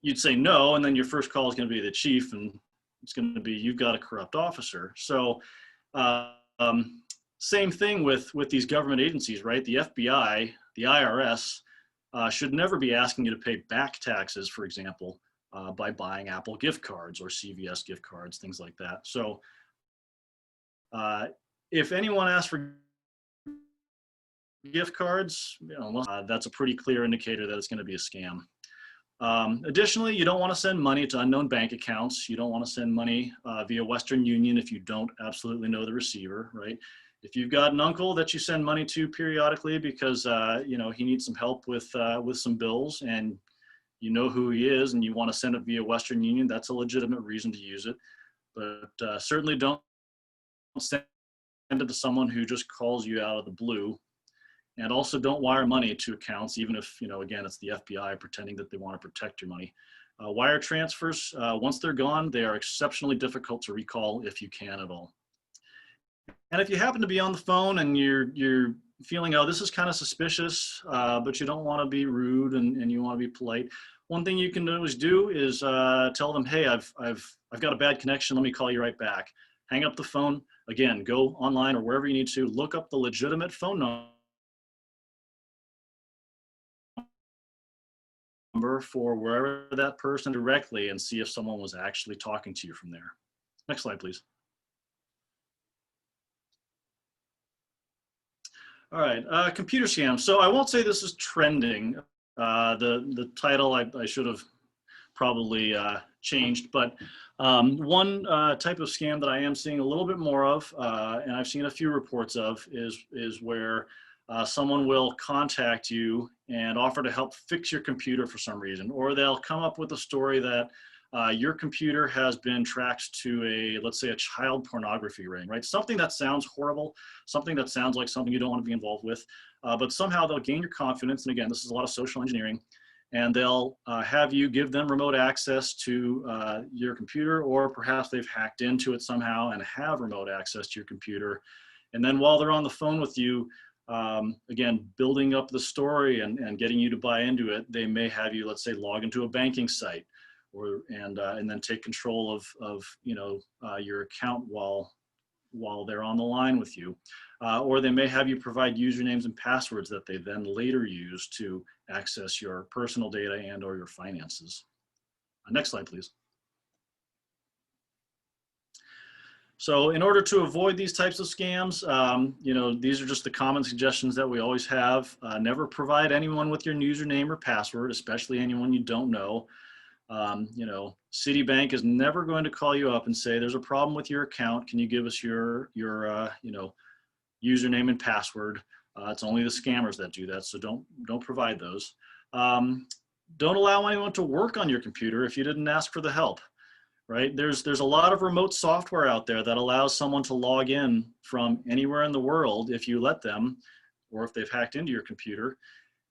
You'd say no, and then your first call is going to be the chief, and it's going to be, you've got a corrupt officer. So same thing with these government agencies, right? The FBI, the IRS, should never be asking you to pay back taxes, for example, by buying Apple gift cards or CVS gift cards, things like that. So if anyone asks for gift cards, that's a pretty clear indicator that it's going to be a scam. Additionally, you don't want to send money to unknown bank accounts. You don't want to send money via Western Union if you don't absolutely know the receiver, right? If you've got an uncle that you send money to periodically because he needs some help with some bills, and you know who he is and you want to send it via Western Union, that's a legitimate reason to use it. But certainly don't send it to someone who just calls you out of the blue. And also don't wire money to accounts, even if, again, it's the FBI pretending that they want to protect your money. Wire transfers, once they're gone, they are exceptionally difficult to recall if you can at all. And if you happen to be on the phone and you're feeling, oh, this is kind of suspicious, but you don't want to be rude and you want to be polite, one thing you can always do is tell them, hey, I've got a bad connection. Let me call you right back. Hang up the phone. Again, go online or wherever you need to, look up the legitimate phone number for wherever that person directly and see if someone was actually talking to you from there. Next slide, please. All right, computer scams. So I won't say this is trending. The title I should have probably changed, but one type of scam that I am seeing a little bit more of, and I've seen a few reports of, is where someone will contact you and offer to help fix your computer for some reason, or they'll come up with a story that your computer has been tracked to let's say a child pornography ring, right? Something that sounds horrible, something that sounds like something you don't want to be involved with, but somehow they'll gain your confidence. And again, this is a lot of social engineering, and they'll have you give them remote access to your computer, or perhaps they've hacked into it somehow and have remote access to your computer. And then while they're on the phone with you, Again, building up the story and getting you to buy into it. They may have you, let's say, log into a banking site, and then take control of your account while they're on the line with you. Or they may have you provide usernames and passwords that they then later use to access your personal data and or your finances. Next slide, please. So in order to avoid these types of scams, these are just the common suggestions that we always have. Never provide anyone with your username or password, especially anyone you don't know. Citibank is never going to call you up and say, there's a problem with your account. Can you give us your username and password? It's only the scammers that do that, so don't provide those. Don't allow anyone to work on your computer if you didn't ask for the help. Right? There's a lot of remote software out there that allows someone to log in from anywhere in the world if you let them, or if they've hacked into your computer,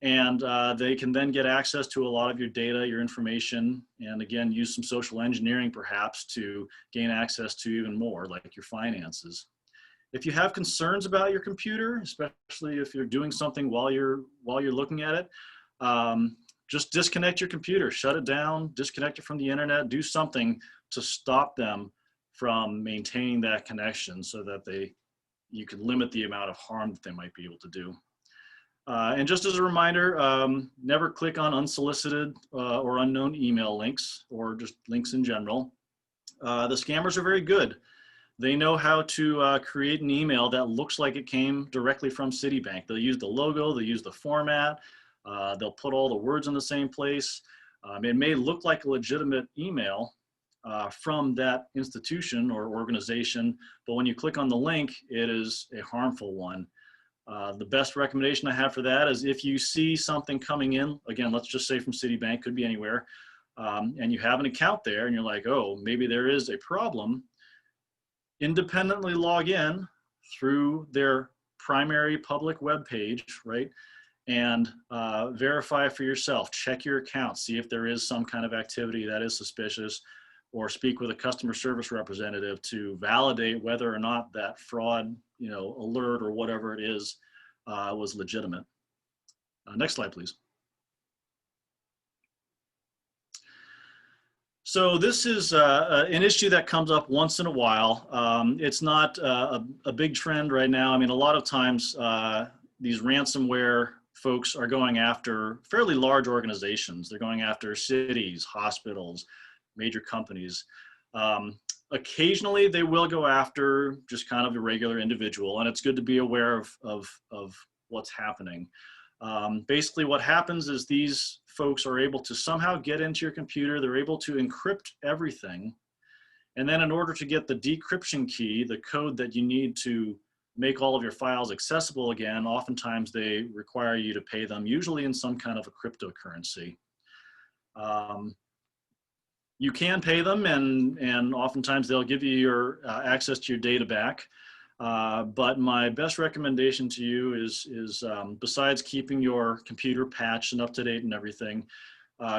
and they can then get access to a lot of your data, your information, and again, use some social engineering perhaps to gain access to even more, like your finances. If you have concerns about your computer, especially if you're doing something while you're looking at it, just disconnect your computer, shut it down, disconnect it from the internet, do something to stop them from maintaining that connection so that you can limit the amount of harm that they might be able to do. And just as a reminder, never click on unsolicited or unknown email links, or just links in general. The scammers are very good. They know how to create an email that looks like it came directly from Citibank. They'll use the logo, they'll use the format, they'll put all the words in the same place. It may look like a legitimate email from that institution or organization, but when you click on the link, it is a harmful one. The best recommendation I have for that is if you see something coming in, again, let's just say from Citibank, could be anywhere, and you have an account there and you're like, oh, maybe there is a problem, independently log in through their primary public web page, right? And verify for yourself, check your account, see if there is some kind of activity that is suspicious, or speak with a customer service representative to validate whether or not that fraud, alert or whatever it is, was legitimate. Next slide, please. So this is an issue that comes up once in a while. It's not a big trend right now. I mean, a lot of times these ransomware folks are going after fairly large organizations. They're going after cities, hospitals, major companies. Occasionally they will go after just kind of a regular individual, and it's good to be aware of what's happening. Basically what happens is these folks are able to somehow get into your computer. They're able to encrypt everything. And then in order to get the decryption key, the code that you need to make all of your files accessible again, oftentimes they require you to pay them, usually in some kind of a cryptocurrency. You can pay them, and oftentimes they'll give you your access to your data back. But my best recommendation to you is besides keeping your computer patched and up to date and everything,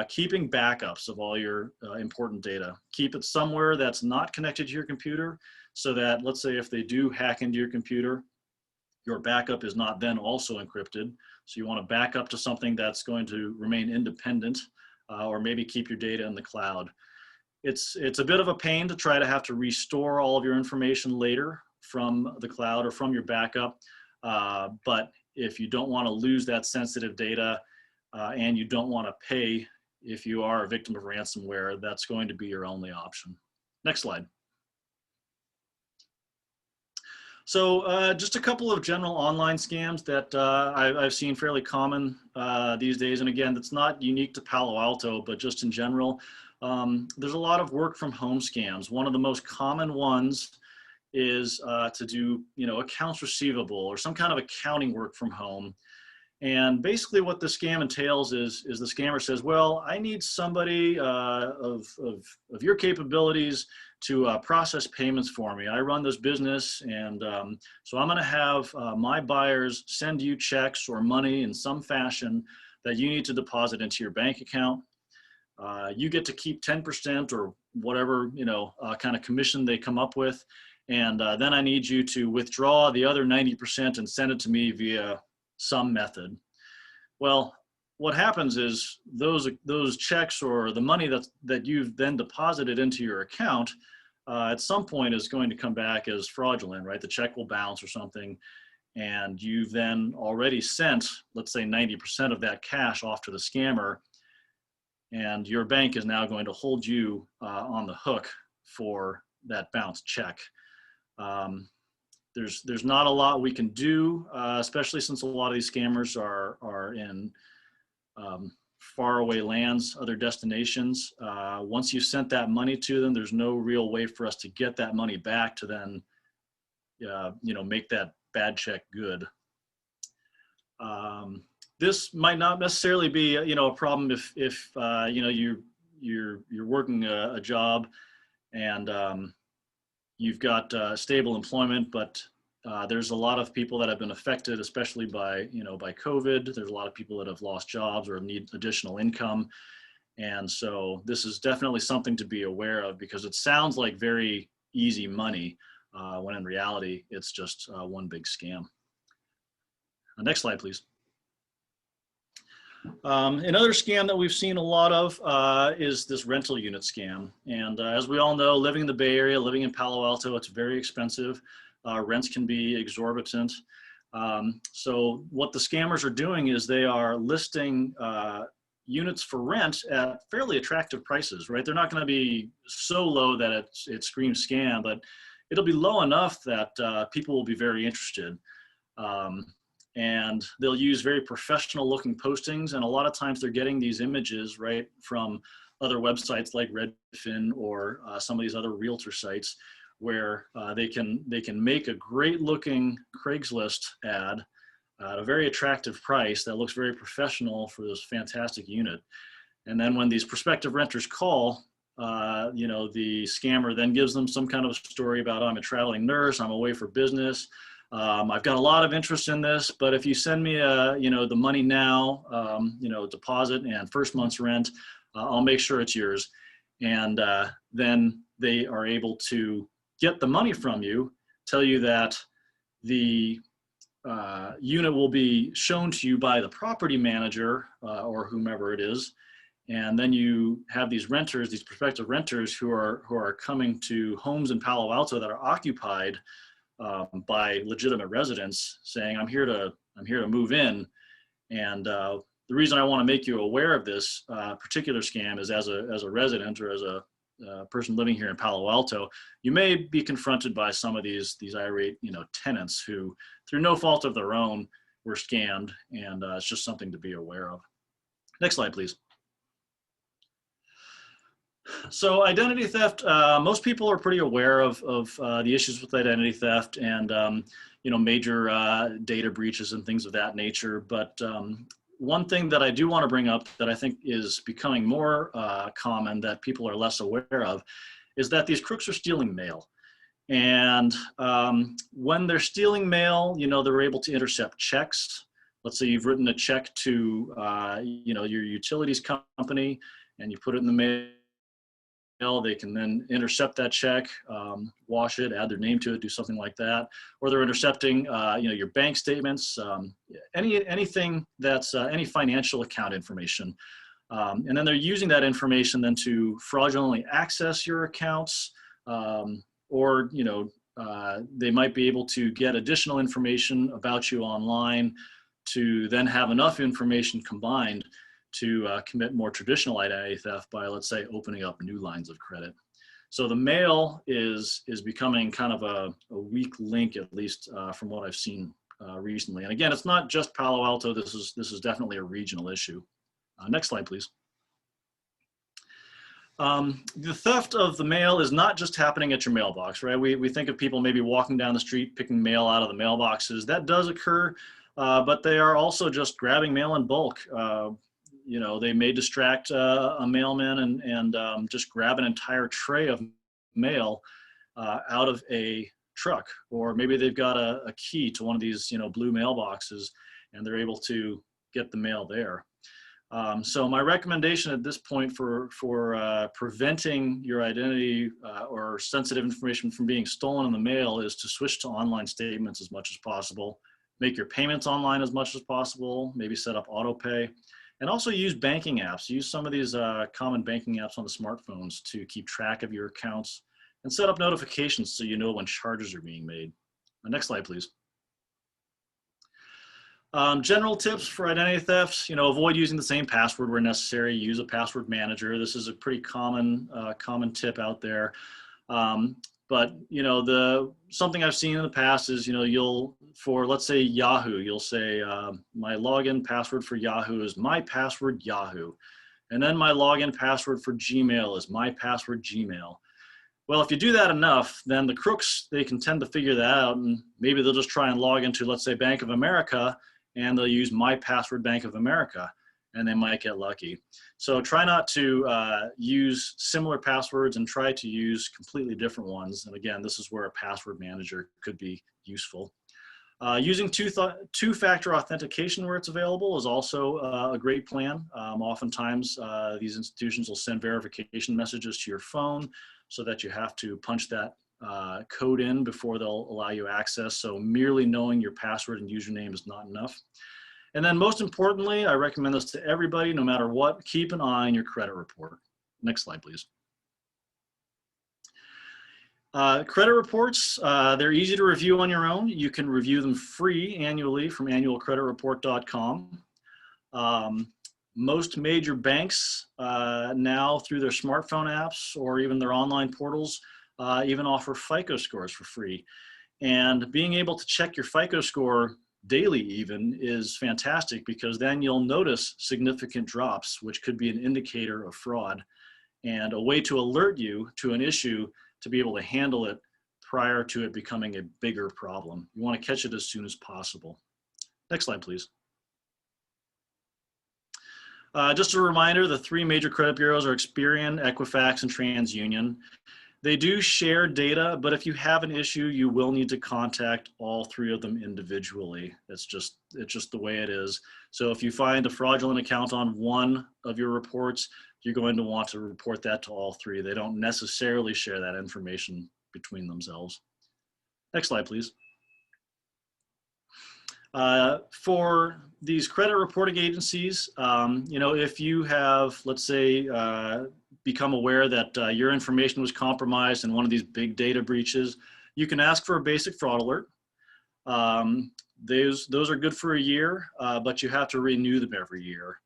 keeping backups of all your important data. Keep it somewhere that's not connected to your computer, so that, let's say if they do hack into your computer, your backup is not then also encrypted. So you want to back up to something that's going to remain independent, or maybe keep your data in the cloud. It's a bit of a pain to try to have to restore all of your information later from the cloud or from your backup. But if you don't want to lose that sensitive data and you don't want to pay if you are a victim of ransomware, that's going to be your only option. Next slide. So just a couple of general online scams that I've seen fairly common these days. And again, that's not unique to Palo Alto, but just in general. There's a lot of work from home scams. One of the most common ones is to do, accounts receivable or some kind of accounting work from home. And basically what the scam entails is the scammer says, well, I need somebody of your capabilities to process payments for me. I run this business, and so I'm gonna have my buyers send you checks or money in some fashion that you need to deposit into your bank account. You get to keep 10% or whatever, kind of commission they come up with. And then I need you to withdraw the other 90% and send it to me via some method. Well, what happens is those checks or the money that you've then deposited into your account at some point is going to come back as fraudulent, right? The check will bounce or something, and you've then already sent, let's say 90% of that cash off to the scammer, and your bank is now going to hold you on the hook for that bounced check. There's not a lot we can do, especially since a lot of these scammers are in faraway lands, other destinations. Once you sent that money to them, there's no real way for us to get that money back to then, make that bad check good. This might not necessarily be, a problem if you're working a job and you've got stable employment, but there's a lot of people that have been affected, especially by COVID. There's a lot of people that have lost jobs or need additional income. And so this is definitely something to be aware of, because it sounds like very easy money when in reality, it's just one big scam. Next slide, please. Another scam that we've seen a lot of is this rental unit scam. And as we all know, living in the Bay Area, living in Palo Alto, it's very expensive. Rents can be exorbitant. So what the scammers are doing is they are listing units for rent at fairly attractive prices, right? They're not going to be so low that it screams scam, but it'll be low enough that people will be very interested. And they'll use very professional looking postings. And a lot of times they're getting these images, right, from other websites like Redfin or some of these other realtor sites, where they can make a great looking Craigslist ad at a very attractive price that looks very professional for this fantastic unit. And then when these prospective renters call, the scammer then gives them some kind of a story about, I'm a traveling nurse, I'm away for business. I've got a lot of interest in this, but if you send me, the money now, deposit and first month's rent, I'll make sure it's yours. And then they are able to get the money from you, tell you that the unit will be shown to you by the property manager or whomever it is. And then you have these renters, these prospective renters who are coming to homes in Palo Alto that are occupied by legitimate residents, saying, I'm here to move in. And the reason I want to make you aware of this particular scam is as a resident or as a person living here in Palo Alto, you may be confronted by some of these irate tenants who, through no fault of their own, were scammed, and it's just something to be aware of. Next slide, please. So identity theft, most people are pretty aware of the issues with identity theft and major data breaches and things of that nature. But one thing that I do want to bring up that I think is becoming more common that people are less aware of is that these crooks are stealing mail. And when they're stealing mail, they're able to intercept checks. Let's say you've written a check to your utilities company and you put it in the mail. They can then intercept that check, wash it, add their name to it, do something like that. Or they're intercepting, your bank statements, anything that's any financial account information. And then they're using that information then to fraudulently access your accounts, or they might be able to get additional information about you online to then have enough information combined to commit more traditional identity theft by, let's say, opening up new lines of credit. So the mail is becoming kind of a weak link, at least from what I've seen recently. And again, it's not just Palo Alto. This is definitely a regional issue. Next slide, please. The theft of the mail is not just happening at your mailbox, right? We think of people maybe walking down the street, picking mail out of the mailboxes. That does occur, but they are also just grabbing mail in bulk. They may distract a mailman and just grab an entire tray of mail out of a truck, or maybe they've got a key to one of these, blue mailboxes, and they're able to get the mail there. So my recommendation at this point for preventing your identity or sensitive information from being stolen in the mail is to switch to online statements as much as possible. make your payments online as much as possible, maybe set up auto pay, and also use banking apps. Use some of these common banking apps on the smartphones to keep track of your accounts and set up notifications so you know when charges are being made. Next slide, please. General tips for identity thefts, avoid using the same password where necessary. Use a password manager. This is a pretty common tip out there. But something I've seen in the past is, for let's say Yahoo, you'll say my login password for Yahoo is my password Yahoo. And then my login password for Gmail is my password Gmail. Well, if you do that enough, then the crooks, they can tend to figure that out, and maybe they'll just try and log into, let's say, Bank of America, and they'll use my password Bank of America, and they might get lucky. So try not to use similar passwords and try to use completely different ones. And again, this is where a password manager could be useful. Using two-factor authentication where it's available is also a great plan. Oftentimes, these institutions will send verification messages to your phone so that you have to punch that code in before they'll allow you access. So merely knowing your password and username is not enough. And then most importantly, I recommend this to everybody, no matter what, keep an eye on your credit report. Next slide, please. Credit reports, they're easy to review on your own. You can review them free annually from annualcreditreport.com. Most major banks now, through their smartphone apps or even their online portals, even offer FICO scores for free. And being able to check your FICO score daily even is fantastic, because then you'll notice significant drops, which could be an indicator of fraud and a way to alert you to an issue to be able to handle it prior to it becoming a bigger problem. You want to catch it as soon as possible. Next slide, please. Just a reminder, the three major credit bureaus are Experian, Equifax, and TransUnion. They do share data, but if you have an issue, you will need to contact all three of them individually. It's just the way it is. So if you find a fraudulent account on one of your reports, you're going to want to report that to all three. They don't necessarily share that information between themselves. Next slide, please. For these credit reporting agencies, if you have, let's say, become aware that your information was compromised in one of these big data breaches, you can ask for a basic fraud alert. Those are good for a year, but you have to renew them every year.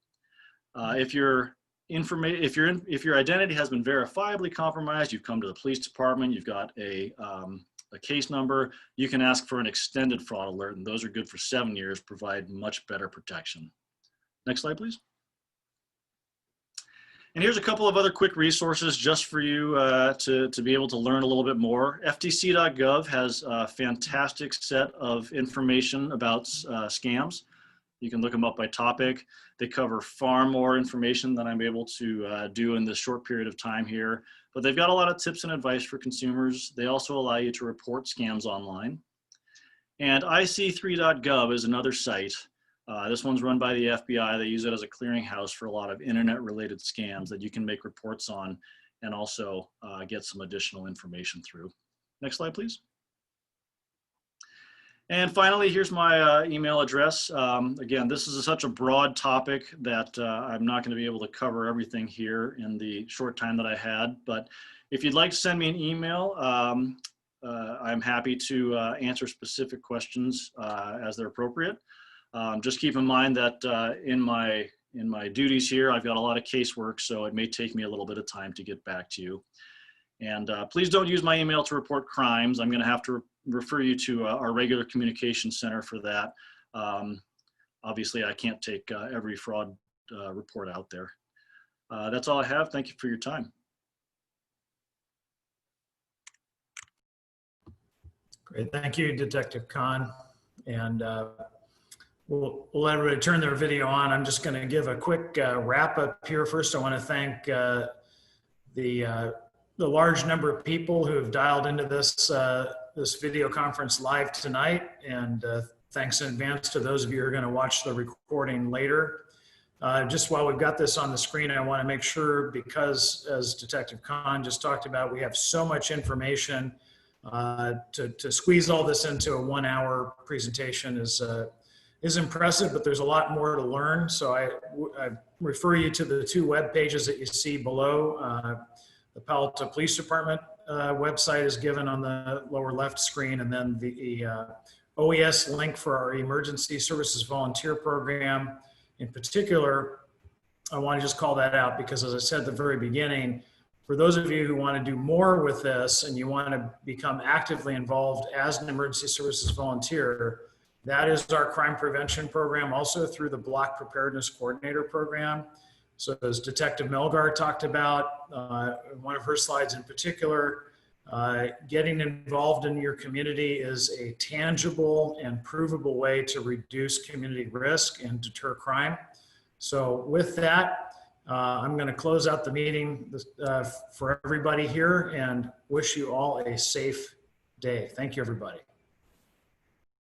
If your identity has been verifiably compromised, you've come to the police department, you've got a case number, you can ask for an extended fraud alert, and those are good for 7 years, provide much better protection. Next slide, please. And here's a couple of other quick resources just for you to be able to learn a little bit more. FTC.gov has a fantastic set of information about scams. You can look them up by topic. They cover far more information than I'm able to do in this short period of time here, but they've got a lot of tips and advice for consumers. They also allow you to report scams online. And IC3.gov is another site. This one's run by the FBI. They use it as a clearinghouse for a lot of internet-related scams that you can make reports on and also get some additional information through. Next slide, please. And finally, here's my email address. Again, this is such a broad topic that I'm not going to be able to cover everything here in the short time that I had. But if you'd like to send me an email, I'm happy to answer specific questions as they're appropriate. Just keep in mind that in my duties here, I've got a lot of casework, so it may take me a little bit of time to get back to you. And please don't use my email to report crimes. I'm going to have to refer you to our regular communication center for that. Obviously, I can't take every fraud report out there. That's all I have. Thank you for your time. Great. Thank you, Detective Khan. And we'll let everybody turn their video on. I'm just going to give a quick wrap up here. First, I want to thank the large number of people who have dialed into this this video conference live tonight, and thanks in advance to those of you who are going to watch the recording later. Just while we've got this on the screen, I want to make sure, because as Detective Khan just talked about, we have so much information To squeeze all this into a 1-hour presentation is impressive, but there's a lot more to learn. So I refer you to the 2 web pages that you see below. The Palo Alto Police Department website is given on the lower left screen, and then the OES link for our Emergency Services Volunteer Program. In particular, I want to just call that out because, as I said at the very beginning, for those of you who want to do more with this and you want to become actively involved as an emergency services volunteer, that is our crime prevention program, also through the Block Preparedness Coordinator program. So as Detective Melgar talked about, one of her slides in particular, getting involved in your community is a tangible and provable way to reduce community risk and deter crime. So with that, I'm going to close out the meeting for everybody here and wish you all a safe day. Thank you, everybody.